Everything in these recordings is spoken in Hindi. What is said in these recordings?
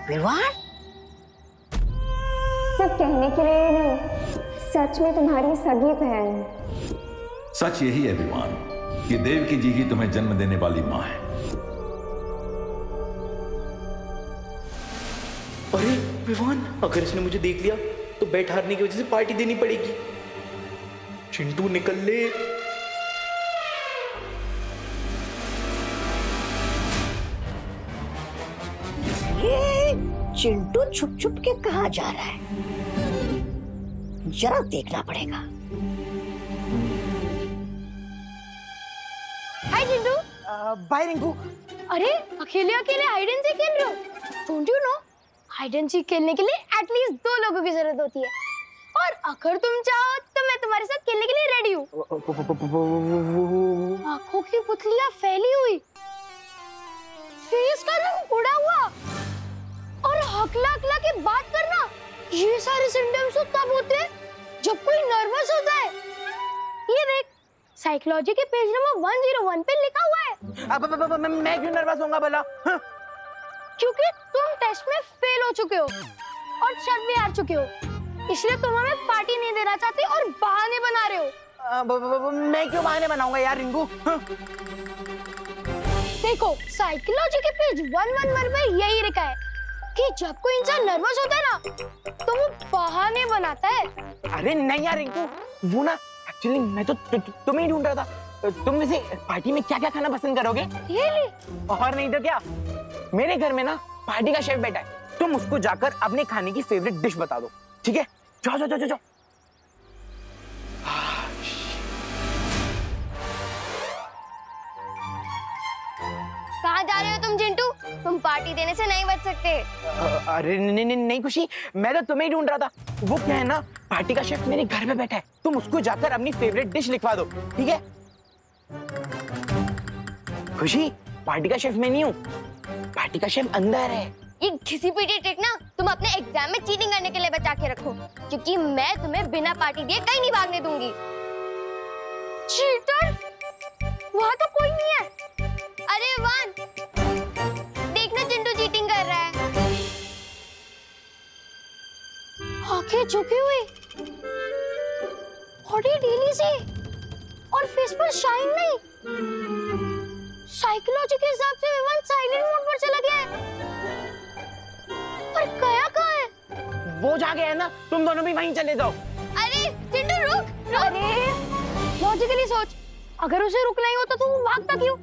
विवान? सिर्फ कहने के लिए नहीं, सच में तुम्हारी सगी बहन। सच यही है विवान कि देवकी जी ही तुम्हें जन्म देने वाली मां है। अरे विवान, अगर इसने मुझे देख लिया तो बैट हारने की वजह से पार्टी देनी पड़ेगी। चिंटू निकल ले। ये चिंटू छुप छुप के कहाँ जा रहा है? जरा देखना पड़ेगा। हाय चिंटू। बाय रिंकू। अरे अकेले अकेले हाइड एंड सीक खेल रहे हो? Don't you know, hide and seek खेलने के लिए एटलीस्ट 2 लोगों की जरूरत होती है, और अगर तुम चाहो तो मैं तुम्हारे साथ खेलने के लिए रेडी हूँ। आंखों की पुतलियां फैली हुई, फेस का रंग उड़ा हुआ, और हकला हकला के बात करना, ये सारे सिम्टम्स तो तब होते हैं जब कोई नर्वस होता है। ये देख, साइकोलॉजी के पेज नंबर 101 पे लिखा हुआ है। अब मैं क्यों नर्वस होऊंगा भला? क्योंकि तुम टेस्ट में फेल हो चुके हो और शर्त भी हार चुके हो, इसलिए तुम हमें पार्टी नहीं देना चाहते और बहाने बना रहे हो। मैं क्यों बहाने बनाऊंगा यार रिंकू? देखो, साइकोलॉजी के पेज 111 पे यही लिखा है कि जब कोई इंसान नर्वस होता है ना तो वो बहाने बनाता है। अरे नहीं यार रिंकू, वो ना एक्चुअली मैं तो तुम्हें ही ढूंढ रहा था। तुम वैसे पार्टी में क्या क्या खाना पसंद करोगे? और नहीं तो क्या, मेरे घर में ना पार्टी का शेफ बैठा है, तुम उसको जाकर अपने खाने की फेवरेट डिश बता दो, ठीक है? जाओ जाओ जाओ जाओ। कहाँ जा रहे हो तुम चिंटू? तुम पार्टी देने से नहीं बच सकते। अरे नहीं खुशी, मैं तो तुम्हें ही ढूंढ रहा था। वो क्या है ना, पार्टी का शेफ मेरे घर में बैठा है, तुम उसको जाकर अपनी फेवरेट डिश लिखवा दो, ठीक है? खुशी, पार्टी का शेफ मैं नहीं हूँ, पार्टी का शेफ अंदर है। ये घिसी पीटी ट्रिक ना तुम अपने एग्जाम में चीटिंग करने के लिए बचा के रखो, क्योंकि मैं तुम्हें बिना पार्टी दिए कहीं नहीं भागने दूंगी। चीटर? वहाँ तो कोई नहीं है। अरे वान, देखना चिंटू चीटिंग कर रहा है। आंखें झुकी हुई, बॉडी ढीली सी, और फेस पर शाइन नहीं। साइकोलॉजी के हिसाब से विवान साइलेंट मोड पर चला गया है। पर गया कहाँ है? वो जा गया है ना, तुम दोनों भी वहीं चले जाओ। अरे चिंटू रुक। अरे लॉजिकली सोच, अगर उसे रुकना ही होता तो वो भागता क्यों?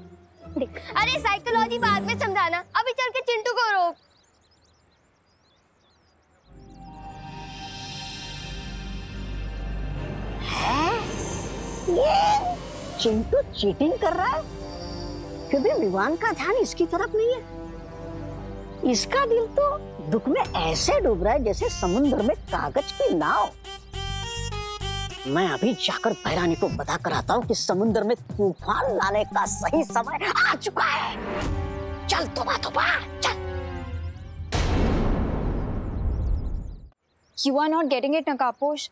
अरे साइकोलॉजी बाद में समझाना, अभी चल के चिंटू को रोक। ये चिंटू चीटिंग कर रहा है क्योंकि विवान का ध्यान इसकी तरफ नहीं है। इसका दिल तो दुख में ऐसे डूब रहा है जैसे समुद्र में कागज की नाव। मैं अभी जाकर भैरानी को बता कर आता हूँ कि समुद्र में तूफान लाने का सही समय आ चुका है। चल तोबा तोबा चल। You are not getting it, नकापोश।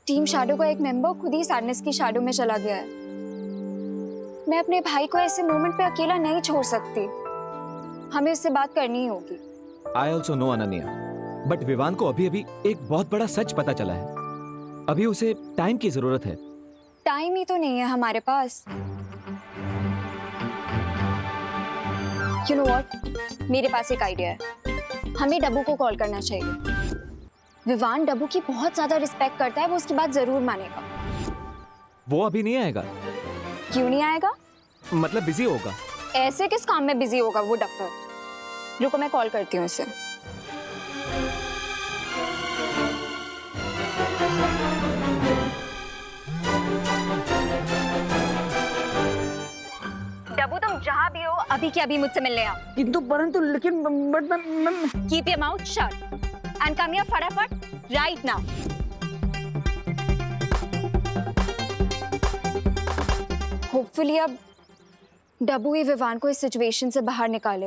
टीम शैडो का एक मेंबर खुद ही सैडनेस की शैडो में चला गया है। मैं अपने भाई को ऐसे मोमेंट पे अकेला नहीं छोड़ सकती, हमें उससे बात करनी ही होगी। I also know Ananya, but Vivaan को अभी अभी एक बहुत बड़ा सच पता चला है। अभी उसे टाइम की जरूरत है। टाइम ही तो नहीं है हमारे पास। You know what? मेरे पास एक आइडिया है। हमें डब्बू को कॉल करना चाहिए। विवान डब्बू की बहुत ज्यादा रिस्पेक्ट करता है, वो उसकी बात जरूर मानेगा। वो अभी नहीं आएगा। क्यों नहीं आएगा? मतलब बिजी होगा। ऐसे किस काम में बिजी होगा वो डफर? रुको मैं कॉल करती हूँ उसे। डब्बू तुम जहाँ भी हो अभी के अभी मुझसे मिलने आओ। किंतु परंतु लेकिन keep your mouth shut and come here फटाफट राइट नाउ। होपफुली अब डब्बू ही विवान को इस सिचुएशन से बाहर निकाले।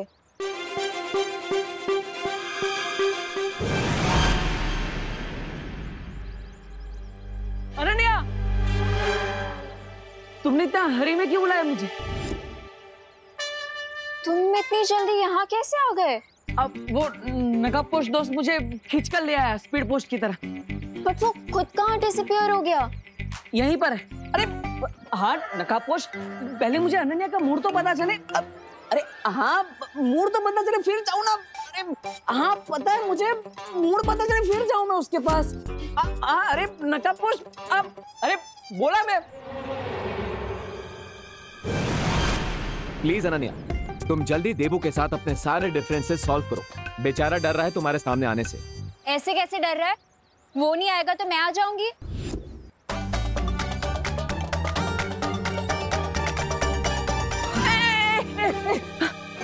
अनन्या, तुमने इतना हरी में क्यों बुलाया मुझे? तुम इतनी जल्दी यहाँ कैसे आ गए? अब वो नकाब पोश दोस्त मुझे खींच कर ले आया स्पीड पोस्ट की तरह। बट वो खुद कहाँ डिसअपियर हो गया? यहीं पर है। अरे हाँ नकाब पोश, पहले मुझे अनन्या का मूड तो पता चले। अरे हाँ मूड तो पता चले फिर जाऊँ ना। अरे हाँ पता है मुझे, मूड पता चले फिर जाऊँ मैं उसके पास। अरे नकाब पोश, अरे बोला मैं। प्लीज अनन्या, तुम जल्दी देबू के साथ अपने सारे डिफरेंसेस सॉल्व करो। बेचारा डर रहा है तुम्हारे सामने आने से। ऐसे कैसे डर रहा है? वो नहीं आएगा तो मैं आ जाऊंगी।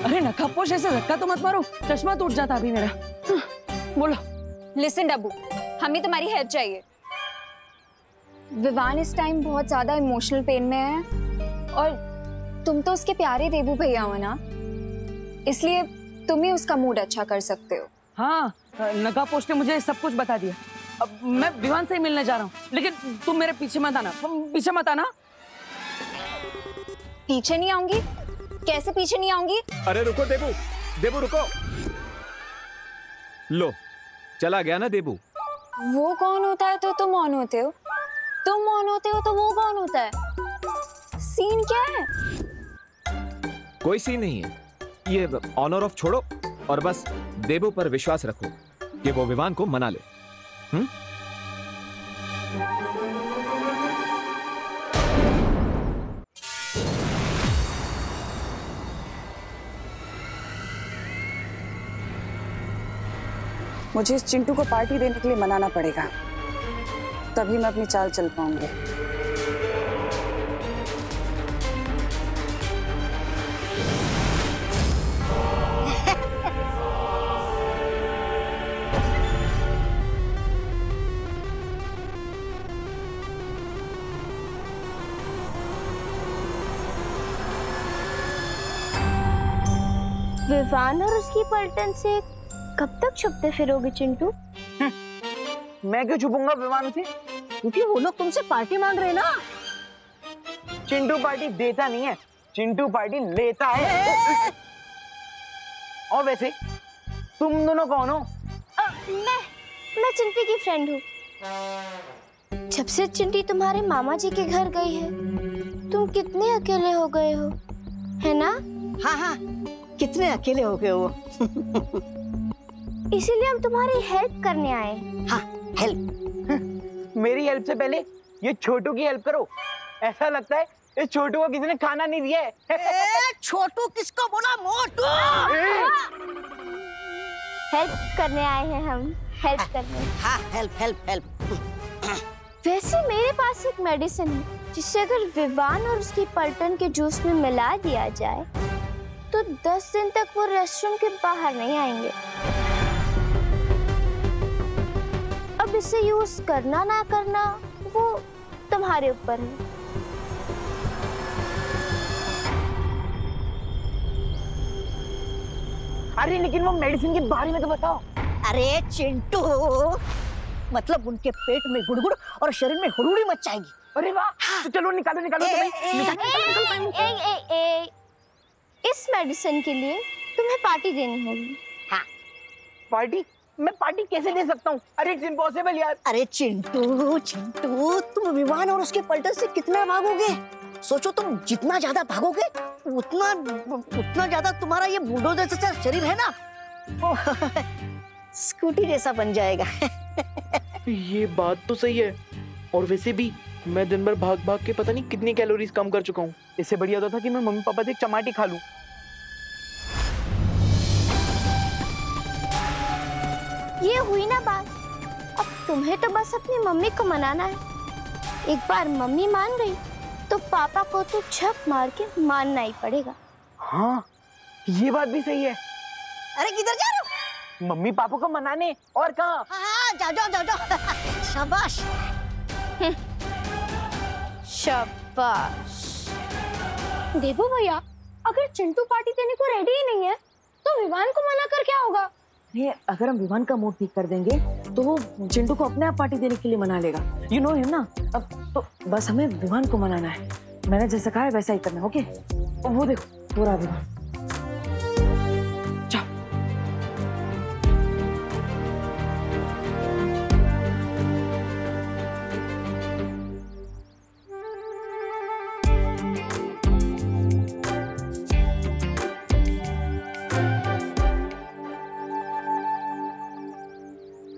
अरे नकाबपोश ऐसे धक्का तो मत मारो, चश्मा टूट जाता अभी मेरा। बोलो। लिसन डब्बू, हमें तुम्हारी हेल्प चाहिए। विवान इस टाइम बहुत ज्यादा इमोशनल पेन में है और तुम तो उसके प्यारे देबू भैया हो ना, इसलिए तुम ही उसका मूड अच्छा कर सकते हो। हाँ नकाबपोश ने मुझे सब कुछ बता दिया। अब मैं विवान से ही मिलने जा रहा हूँ, लेकिन तुम मेरे पीछे मत आना। पीछे मत आना। पीछे नहीं आऊंगी? कैसे पीछे नहीं आऊंगी? अरे रुको देबू, देबू रुको। लो चला गया ना देबू। वो कौन होता है तो तुम ऑन होते हो, तुम ऑन होते हो तो वो कौन होता है? सीन क्या है? कोई सीन नहीं है, ये ऑन और ऑफ छोड़ो और बस देबू पर विश्वास रखो कि वो विवान को मना ले। मुझे इस चिंटू को पार्टी देने के लिए मनाना पड़ेगा, तभी मैं अपनी चाल चल पाऊंगी। विवान और उसकी पलटन से कब तक छुपते फिरोगे चिंटू? मैं क्यों छुपूंगा विवान से? क्योंकि वो लोग तुमसे पार्टी मांग रहे हैं ना। चिंटू पार्टी देता नहीं है, चिंटू पार्टी लेता है। और वैसे तुम दोनों कौन हो? मैं चिंटी की फ्रेंड हूँ। जब से चिंटी तुम्हारे मामा जी के घर गई है, तुम कितने अकेले हो गए हो, है ना? हाँ हाँ, कितने अकेले हो गए हो। इसीलिए हम तुम्हारी हेल्प करने आए। हाँ हेल्प। मेरी हेल्प से पहले ये छोटू की हेल्प करो। ऐसा लगता है इस छोटू को किसी ने खाना नहीं दिया है। छोटू किसको बोला? मोटू। हेल्प करने आए हैं हम, हेल्प करने। हाँ हेल्प हेल्प हेल्प। वैसे मेरे पास एक मेडिसिन है जिसे अगर विवान और उसकी पलटन के जूस में मिला दिया जाए तो 10 दिन तक वो रेस्टोरेंट के बाहर नहीं आएंगे। अब इसे यूज करना ना करना वो तुम्हारे ऊपर है। अरे लेकिन वो मेडिसिन के बारे में तो बताओ। अरे चिंटू, मतलब उनके पेट में गुड़गुड़ और शरीर में हुड़ुड़ी मच जाएगी। अरे वाह, तो चलो निकालो निकालो। इस मेडिसिन के लिए तुम्हें पार्टी देनी होगी। हाँ पार्टी? मैं पार्टी कैसे दे सकता हूँ? अरे इट्स इम्पॉसिबल यार। अरे चिंटू चिंटू, तुम विवान और उसके पलटन से कितना भागोगे? सोचो, तुम जितना ज्यादा भागोगे उतना ज्यादा तुम्हारा ये बुलडोजर जैसा शरीर है ना, स्कूटी जैसा बन जाएगा। ये बात तो सही है। और वैसे भी मैं दिन भर भाग भाग के पता नहीं कितनी कैलोरीज कम कर चुका हूँ। इससे बढ़िया तो था कि मैं मम्मी पापा से एक चमाटी खा लूं। ये हुई ना बात। अब तुम्हें तो बस अपनी मम्मी को मनाना है। एक बार मम्मी मान गई तो पापा को तो झक मार के मानना ही पड़ेगा। हाँ ये बात भी सही है। अरे किधर जा रहे हो? मम्मी पापा को मनाने। और कहाँ? हाँ जाओ। शाबाश शाबाश। देबू भैया, अगर चिंटू पार्टी देने को रेडी ही नहीं है तो विवान को मना कर क्या होगा? ये अगर हम विवान का मूड ठीक कर देंगे तो वो चिंटू को अपने आप पार्टी देने के लिए मना लेगा। यू नो हिम ना। अब तो बस हमें विवान को मनाना है। मैंने जैसा कहा है वैसा ही करना है। ओके? वो देखो पूरा विवान। जाओ।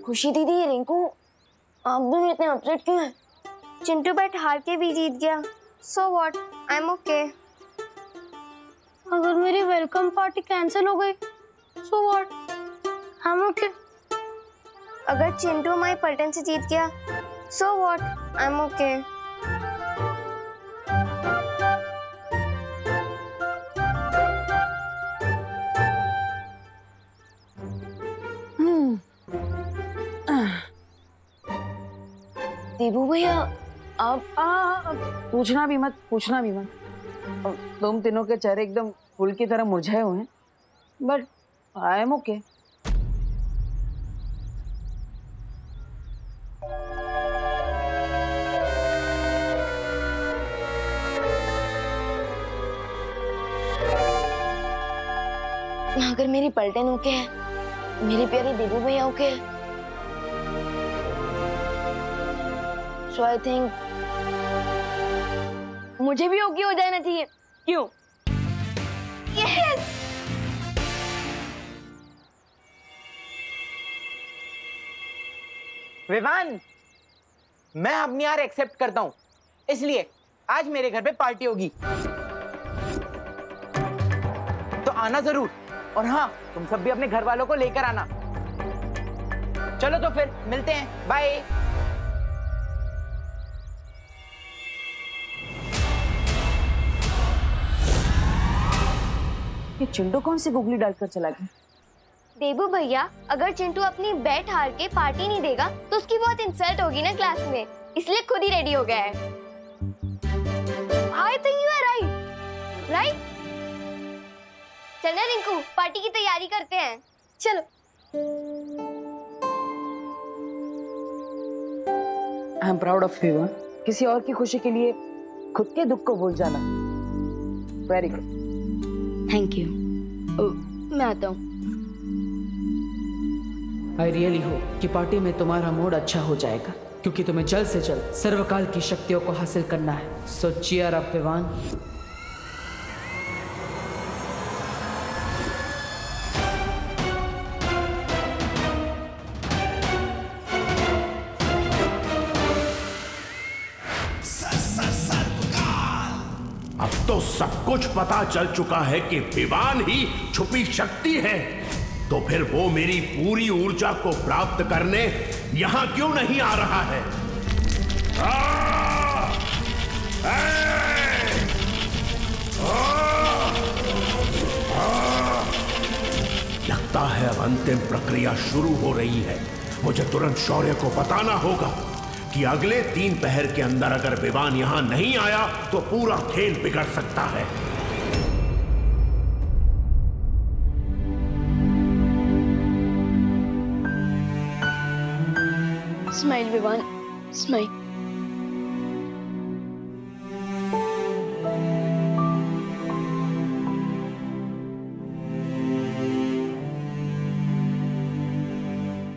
खुशी दीदी, रिंकू, आप दोनों इतने अपसेट क्यों हैं? चिंटू बैट हार के भी जीत गया। So what, I am okay. अगर मेरी वेलकम पार्टी कैंसिल हो गई, so what, I am okay. अगर चिंटू हमारी पलटन से जीत गया, so what, I am okay. Debu भैया, आप पूछना भी मत, पूछना भी मत। तुम तीनों के चेहरे एकदम फूल की तरह मुरझाए हुए हैं, बट आई एम ओके। अगर मेरी पलटन ओके है, मेरे प्यारे देबू भैया ओके है, सो आई थिंक मुझे भी ओके हो जाना चाहिए। क्यों? यस! विवान, मैं अपनी हार एक्सेप्ट करता हूं, इसलिए आज मेरे घर पे पार्टी होगी, तो आना जरूर। और हाँ, तुम सब भी अपने घर वालों को लेकर आना। चलो तो फिर मिलते हैं, बाय। ये चिंटू कौन सी गुगली डालकर चला गया? देबू भैया, अगर चिंटू अपनी बैट हार के पार्टी नहीं देगा तो उसकी बहुत इंसल्ट होगी ना क्लास में, इसलिए खुद ही रेडी हो गया है। I think you are right, right? चलना रिंकू, पार्टी की तैयारी करते हैं, चलो। I am proud of you. किसी और की खुशी के लिए खुद के दुख को भूल जाना, वेरी गुड। Thank you. मैं आता हूँ। आई रियली होप कि पार्टी में तुम्हारा मूड अच्छा हो जाएगा, क्योंकि तुम्हें जल्द से जल्द सर्वकाल की शक्तियों को हासिल करना है। सो चीयर अप विवान। अब तो सब कुछ पता चल चुका है कि विवान ही छुपी शक्ति है, तो फिर वो मेरी पूरी ऊर्जा को प्राप्त करने यहां क्यों नहीं आ रहा है? लगता है अब अंतिम प्रक्रिया शुरू हो रही है। मुझे तुरंत शौर्य को बताना होगा कि अगले 3 पहर के अंदर अगर विवान यहां नहीं आया तो पूरा खेल बिगड़ सकता है। Smile Vivaan, smile.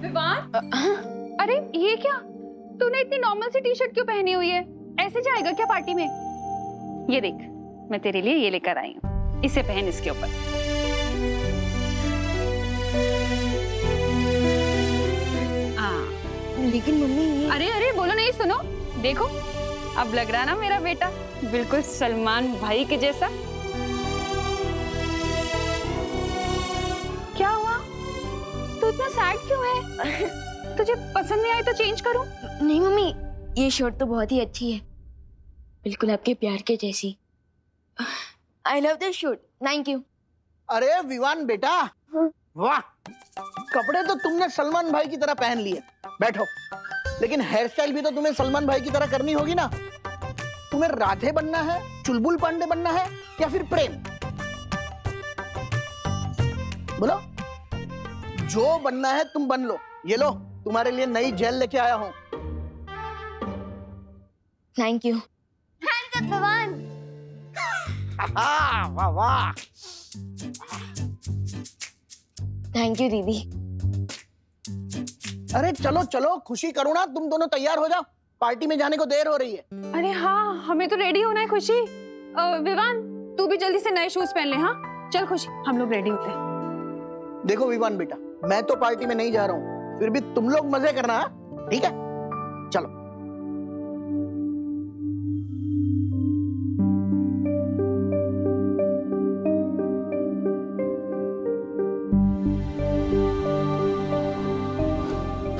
विवान, अरे ये क्या? तूने इतनी नॉर्मल सी टी शर्ट क्यों पहनी हुई है? ऐसे जाएगा क्या पार्टी में? ये देख, मैं तेरे लिए ये लेकर आई हूँ, इसे पहन इसके ऊपर। लेकिन मम्मी ये... अरे अरे बोलो नहीं, सुनो, देखो अब लग रहा ना मेरा बेटा बिल्कुल सलमान भाई के जैसा। क्या हुआ? तू इतना सैड क्यों है? तुझे पसंद नहीं आई तो चेंज करूं? नहीं मम्मी, ये शर्ट तो बहुत ही अच्छी है, बिल्कुल आपके प्यार के जैसी। I love this shirt, thank you. अरे विवान बेटा, वाह, कपड़े तो तुमने सलमान भाई की तरह पहन लिए, बैठो। लेकिन हेयर स्टाइल भी तो तुम्हें सलमान भाई की तरह करनी होगी ना। तुम्हें राधे बनना है, चुलबुल पांडे बनना है, या फिर प्रेम? बोलो, जो बनना है तुम बन लो। ये लो, तुम्हारे लिए नई जेल लेके आया हूं। Thank you. थैंक यू भगवान। वाह वाह। थैंक यू दीदी। अरे चलो चलो, खुशी करो ना, तुम दोनों तैयार हो जाओ, पार्टी में जाने को देर हो रही है। अरे हाँ, हमें तो रेडी होना है खुशी। विवान, तू भी जल्दी से नए शूज पहन ले। हाँ चल खुशी, हम लोग रेडी होते हैं। देखो विवान बेटा, मैं तो पार्टी में नहीं जा रहा हूँ, फिर भी तुम लोग मजे करना, ठीक है? चलो।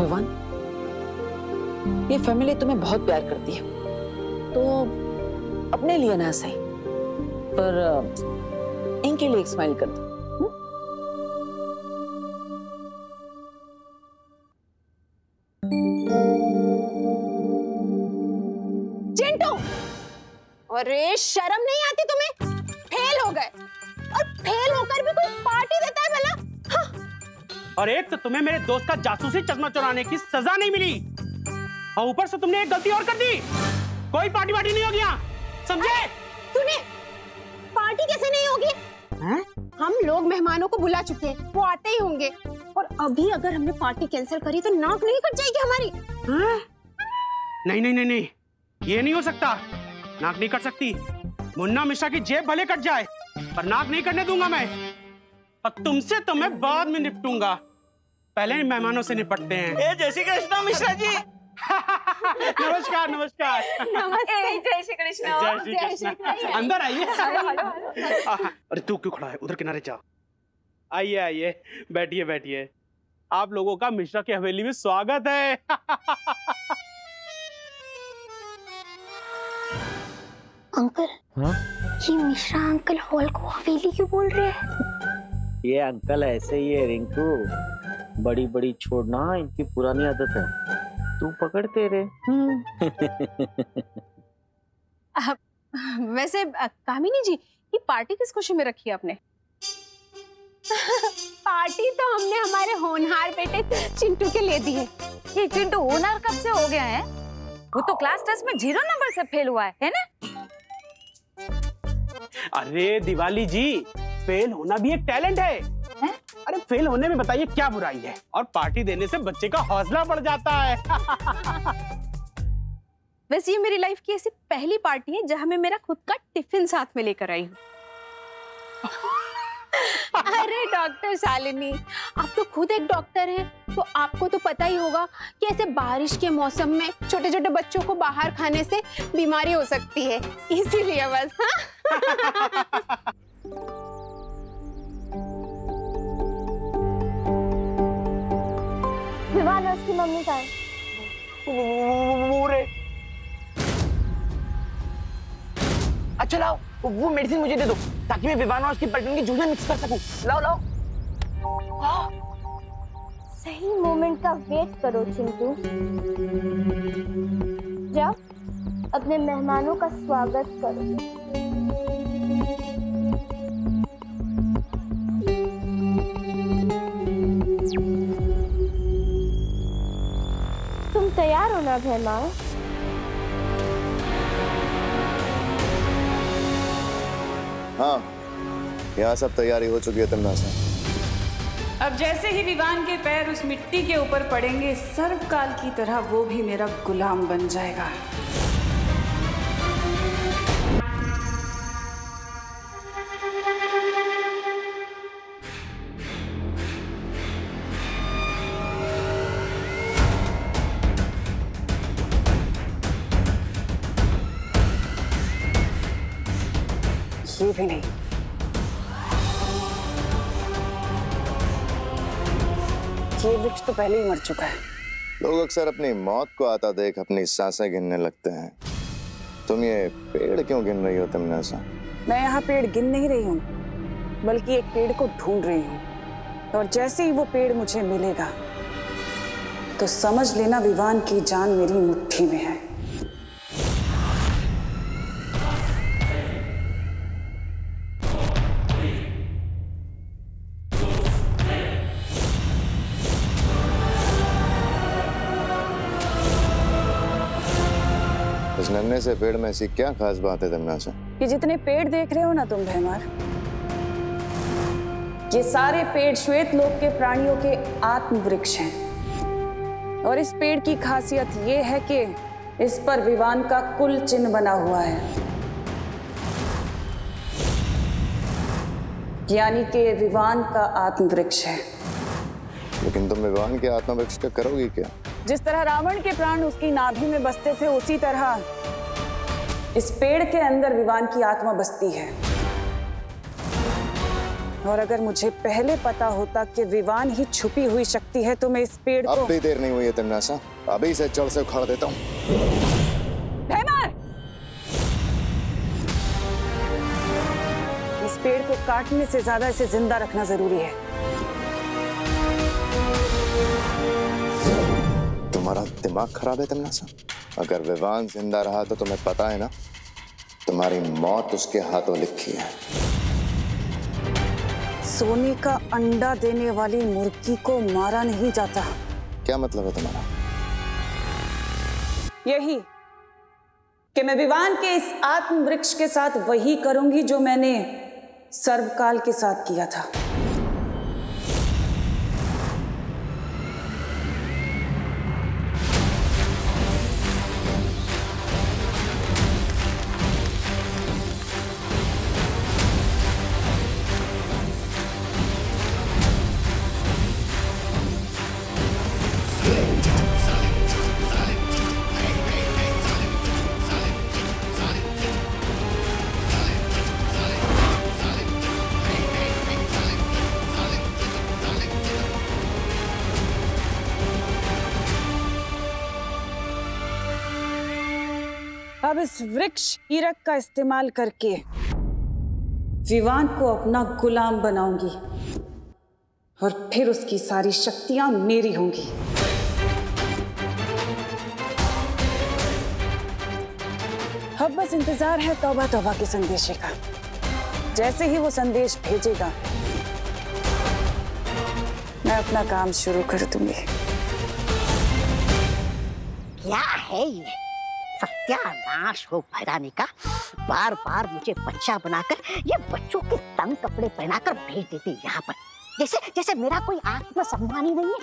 विवान, ये फैमिली तुम्हें बहुत प्यार करती है, तो अपने लिए ना सही पर इनके लिए एक स्माइल कर दो। चिंटू, अरे शर्म नहीं आती तुम्हें? फेल हो गए और फेल होकर भी कोई पार्टी देता है भला? हाँ। और एक तो तुम्हें मेरे दोस्त का जासूसी चश्मा चुराने की सजा नहीं मिली और ऊपर से तुमने एक गलती और कर दी। कोई पार्टी वार्टी नहीं होगी यहाँ, समझे? तूने पार्टी कैसे नहीं होगी? हम लोग मेहमानों को बुला चुके हैं, वो आते ही होंगे। और अभी अगर हमने पार्टी कैंसिल करी तो नाक नहीं कट जाएगी हमारी? नहीं नहीं नहीं नहीं, ये नहीं हो सकता। नाक नहीं कट सकती। मुन्ना मिश्रा की जेब भले कट जाए पर नाक नहीं कटने दूंगा मैं। और तुमसे तो मैं बाद में निपटूंगा, पहले मेहमानों से निपटते हैं। जय श्री कृष्ण मिश्रा जी। नमस्कार नमस्कार। नमस्ते, जय श्री कृष्ण। जय श्री कृष्ण। अंदर आइए। अरे तू क्यों खड़ा है? उधर किनारे जा। आइए आइए, बैठिए बैठिए। आप लोगों का मिश्रा की हवेली में स्वागत है। अंकल, ये मिश्रा अंकल हॉल को हवेली क्यों बोल रहे हैं? ये अंकल ऐसे ही है रिंकू, बड़ी बड़ी छोड़ना इनकी पुरानी आदत है, तू पकड़ते रे। वैसे कामिनी जी, ये पार्टी किस खुशी में रखी है आपने? पार्टी तो हमने हमारे होनहार बेटे चिंटू के लिए दी है। ये चिंटू होनहार कब से हो गया है? वो तो क्लास टेस्ट में 0 नंबर से फेल हुआ है ना? अरे दिवाली जी, फेल होना भी एक टैलेंट है। अरे फेल होने में बताइए क्या बुराई है? और पार्टी देने से बच्चे का हौसला बढ़ जाता है। वैसे ये मेरी लाइफ की ऐसी पहली पार्टी है जहां मैं मेरा खुद का टिफिन साथ में लेकर आई हूँ। अरे डॉक्टर शालिनी, आप तो खुद एक डॉक्टर हैं, तो आपको तो पता ही होगा कि ऐसे बारिश के मौसम में छोटे छोटे बच्चों को बाहर खाने से बीमारी हो सकती है, इसीलिए बस। हाँ? विवान और उसकी मम्मी का है। अच्छा लाओ, वो मेडिसिन मुझे दे दो ताकि मैं विवान और उसकी पलटन की जूस मिक्स कर सकूं। लाओ लाओ। सही मोमेंट का वेट करो चिंटू। जाओ अपने मेहमानों का स्वागत करो। तुम तैयार हो ना मेहमान? हाँ, यहाँ सब तैयारी हो चुकी है तमन्ना। अब जैसे ही विवान के पैर उस मिट्टी के ऊपर पड़ेंगे, सर्वकाल की तरह वो भी मेरा गुलाम बन जाएगा। ये भी नहीं। ये वृक्ष तो पहले ही मर चुका है। लोग अक्सर अपनी मौत को आता देख अपनी सांसें गिनने लगते हैं। तुम ये पेड़ क्यों गिन रही हो तमन्ना? मैं यहाँ पेड़ गिन नहीं रही हूँ, बल्कि एक पेड़ को ढूंढ रही हूँ। और जैसे ही वो पेड़ मुझे मिलेगा तो समझ लेना विवान की जान मेरी मुट्ठी में है। इस नन्हे से पेड़ में ऐसी क्या खास बात है तमन्ना? ये जितने पेड़ देख रहे हो ना तुम भैमार, ये सारे पेड़ श्वेत लोक के प्राणियों के आत्म वृक्ष हैं। और इस पेड़ की खासियत ये है कि इस पर विवान का कुल चिन्ह बना हुआ है, यानी कि विवान का आत्म वृक्ष है। लेकिन तुम विवान के आत्मवृक्ष का करोगी क्या? जिस तरह रावण के प्राण उसकी नाभि में बसते थे, उसी तरह इस पेड़ के अंदर विवान की आत्मा बसती है। और अगर मुझे पहले पता होता कि विवान ही छुपी हुई शक्ति है तो मैं इस पेड़ को... अब भी देर नहीं हुई है तिमनासा, अभी से जड़ से उखाड़ देता हूँ। इस पेड़ को काटने से ज्यादा इसे जिंदा रखना जरूरी है। तुम्हारा दिमाग खराब है तिमनासा? अगर विवान जिंदा रहा तो तुम्हें पता है ना, तुम्हारी मौत उसके हाथों लिखी है। सोने का अंडा देने वाली मुर्गी को मारा नहीं जाता। क्या मतलब है तुम्हारा? यही कि मैं विवान के इस आत्म वृक्ष के साथ वही करूंगी जो मैंने सर्वकाल के साथ किया था। अब इस वृक्ष ईरक का इस्तेमाल करके विवान को अपना गुलाम बनाऊंगी और फिर उसकी सारी शक्तियां मेरी होंगी। अब बस इंतजार है तौबा तौबा के संदेशे का। जैसे ही वो संदेश भेजेगा मैं अपना काम शुरू कर दूंगी। क्या है ये सत्यानाश हो भैरानी का। बार बार मुझे बच्चा बनाकर ये बच्चों के तंग कपड़े पहनाकर भेज देती यहाँ पर, जैसे जैसे मेरा कोई आत्मसम्मान ही नहीं है।